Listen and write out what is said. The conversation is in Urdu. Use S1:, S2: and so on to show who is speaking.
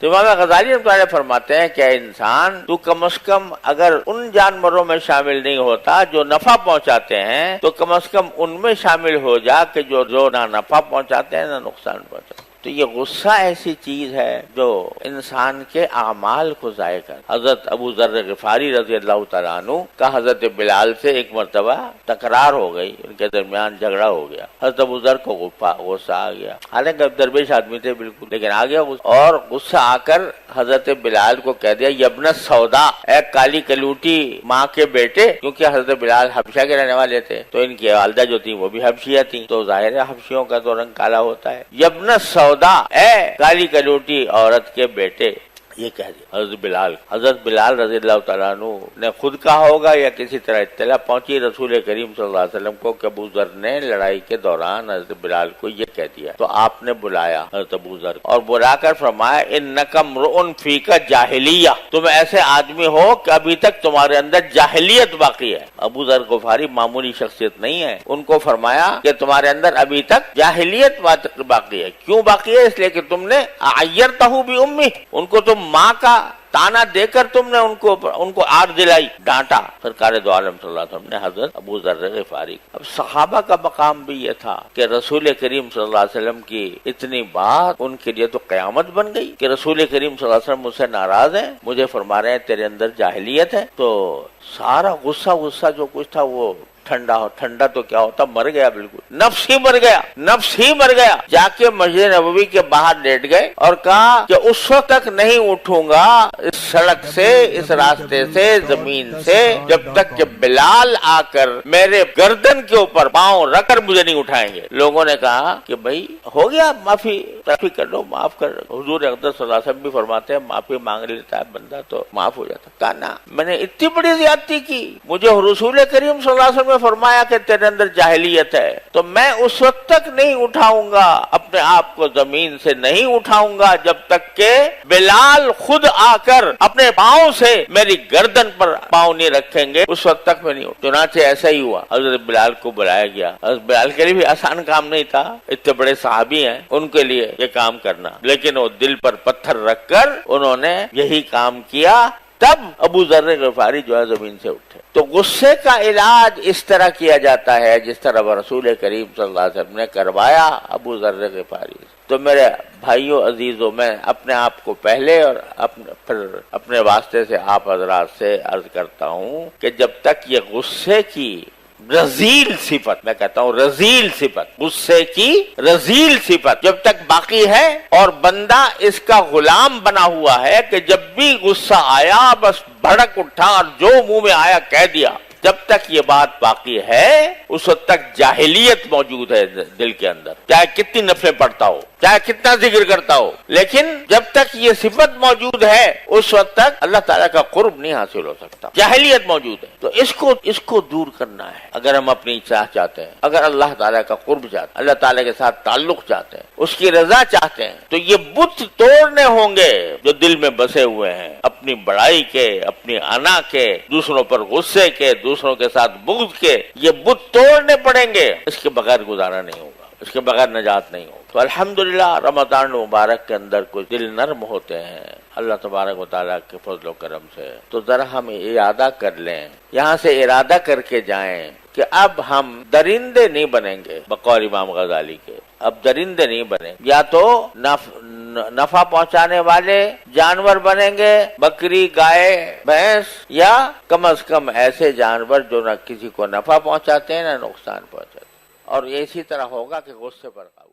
S1: تو امام غزالی رحمۃ اللہ علیہ فرماتے ہیں کہ اے انسان تو کم از کم اگر ان جانوروں میں شامل نہیں ہوتا جو نفع پہنچاتے ہیں تو کم از کم ان میں شامل ہو جا کہ جو نہ نفع پہنچاتے ہیں نہ نقصان پہنچاتے ہیں۔ تو یہ غصہ ایسی چیز ہے جو انسان کے اعمال کو ضائع کر۔ حضرت ابو ذر غفاری رضی اللہ تعالیٰ عنہ کا حضرت بلال سے ایک مرتبہ تکرار ہو گئی، ان کے درمیان جھگڑا ہو گیا۔ حضرت ابو ذر کو غصہ آ گیا، حالانکہ درویش آدمی تھے بالکل، لیکن آ گیا اور غصہ آ کر حضرت بلال کو کہہ دیا یبن سودا، اے کالی کلوٹی ماں کے بیٹے، کیونکہ حضرت بلال حبشہ کے رہنے والے تھے تو ان کی والدہ جو تھی وہ بھی حبشیہ تھیں، تو ظاہر ہے حبشیوں کا تو رنگ کالا ہوتا ہے۔ یبن سودا، اے کالی کلوٹی عورت کے بیٹے، یہ کہہ دیا حضرت بلال رضی اللہ تعالیٰ عنہ نے خود کہا ہوگا یا کسی طرح اطلاع پہنچی رسول کریم صلی اللہ علیہ وسلم کو کہ ابو ذر نے لڑائی کے دوران حضرت بلال کو یہ کہہ دیا، تو آپ نے بلایا حضرت ابو ذر اور بلا کر فرمایا انک امرؤ فیک جاہلیہ، تم ایسے آدمی ہو کہ ابھی تک تمہارے اندر جاہلیت باقی ہے۔ ابو ذر غفاری معمولی شخصیت نہیں ہے، ان کو فرمایا کہ تمہارے اندر ابھی تک جاہلیت باقی ہے۔ کیوں باقی ہے؟ اس لیے کہ تم نے عیرتہ بأمہ، ان کو تم ماں کا تانا دے کر تم نے ان کو آر دلائی، ڈانٹا۔ سرکار دو عالم صلی اللہ علیہ وسلم نے حضرت ابو ذر غفاری، اب صحابہ کا مقام بھی یہ تھا کہ رسول کریم صلی اللہ علیہ وسلم کی اتنی بات ان کے لیے تو قیامت بن گئی کہ رسول کریم صلی اللہ علیہ وسلم مجھ سے ناراض ہیں، مجھے فرما رہے ہیں تیرے اندر جاہلیت ہے، تو سارا غصہ جو کچھ تھا وہ ٹھنڈا تو کیا ہوتا، مر گیا، بالکل نفس ہی مر گیا۔ جا کے مسجد نبوی کے باہر لیٹ گئے اور کہا کہ اس وقت تک نہیں اٹھوں گا اس سڑک سے، اس راستے سے، زمین سے، جب تک کہ بلال آ کر میرے گردن کے اوپر پاؤں رکھ کر مجھے نہیں اٹھائیں گے۔ لوگوں نے کہا کہ بھائی ہو گیا، معافی کر لو، معاف کر لو۔ حضور اقدس صلی اللہ علیہ وسلم بھی فرماتے ہیں معافی مانگ لیتا ہے بندہ تو معاف ہو جاتا۔ کہا نا، میں نے اتنی بڑی زیادتی کی، مجھے رسول کریم صلی اللہ علیہ وسلم فرمایا کہ تیرے اندر جاہلیت ہے، تو میں اس وقت تک نہیں اٹھاؤں گا، اپنے آپ کو زمین سے نہیں اٹھاؤں گا جب تک کہ بلال خود آ کر اپنے پاؤں سے میری گردن پر پاؤں نہیں رکھیں گے، اس وقت تک میں نہیں اٹھوں۔ چنانچہ ایسا ہی ہوا، حضرت بلال کو بلایا گیا۔ حضرت بلال کے لیے بھی آسان کام نہیں تھا، اتنے بڑے صحابی ہیں ان کے لیے یہ کام کرنا، لیکن وہ دل پر پتھر رکھ کر انہوں نے یہی کام کیا، تب ابو ذر غفاری جو ہے زمین سے اٹھے۔ تو غصے کا علاج اس طرح کیا جاتا ہے جس طرح رسول کریم صلی اللہ علیہ وسلم نے کروایا ابو ذر غفاری۔ تو میرے بھائیوں عزیزوں، میں اپنے آپ کو پہلے اور پھر اپنے واسطے سے آپ حضرات سے عرض کرتا ہوں کہ جب تک یہ غصے کی رذیل صفت، میں کہتا ہوں رذیل صفت، غصے کی رذیل صفت جب تک باقی ہے اور بندہ اس کا غلام بنا ہوا ہے کہ جب بھی غصہ آیا بس بھڑک اٹھا اور جو منہ میں آیا کہہ دیا، جب تک یہ بات باقی ہے اس وقت تک جاہلیت موجود ہے دل کے اندر، چاہے کتنی نفلیں پڑھتا ہو، چاہے کتنا ذکر کرتا ہو، لیکن جب تک یہ صفت موجود ہے اس وقت تک اللہ تعالیٰ کا قرب نہیں حاصل ہو سکتا، جاہلیت موجود ہے۔ تو اس کو دور کرنا ہے اگر ہم اپنی اصلاح چاہتے ہیں، اگر اللہ تعالیٰ کا قرب چاہتے ہیں، اللہ تعالیٰ کے ساتھ تعلق چاہتے ہیں، اس کی رضا چاہتے ہیں، تو یہ بت توڑنے ہوں گے جو دل میں بسے ہوئے ہیں، اپنی بڑائی کے، اپنی انا کے، دوسروں پر غصے کے، دوسروں کے ساتھ بغض کے، یہ بت توڑنے پڑیں گے، اس کے بغیر گزارا نہیں ہوگا، اس کے بغیر نجات نہیں ہوگا۔ تو الحمدللہ رمضان مبارک کے اندر کچھ دل نرم ہوتے ہیں اللہ تبارک و تعالیٰ کے فضل و کرم سے، تو ذرا ہم ارادہ کر لیں، یہاں سے ارادہ کر کے جائیں کہ اب ہم درندے نہیں بنیں گے، بقول امام غزالی کے اب درندے نہیں بنیں، یا تو نفع پہنچانے والے جانور بنیں گے، بکری، گائے، بھینس، یا کم از کم ایسے جانور جو نہ کسی کو نفع پہنچاتے ہیں نہ نقصان پہنچاتے ہیں، اور اسی طرح ہوگا کہ غصے پر قابو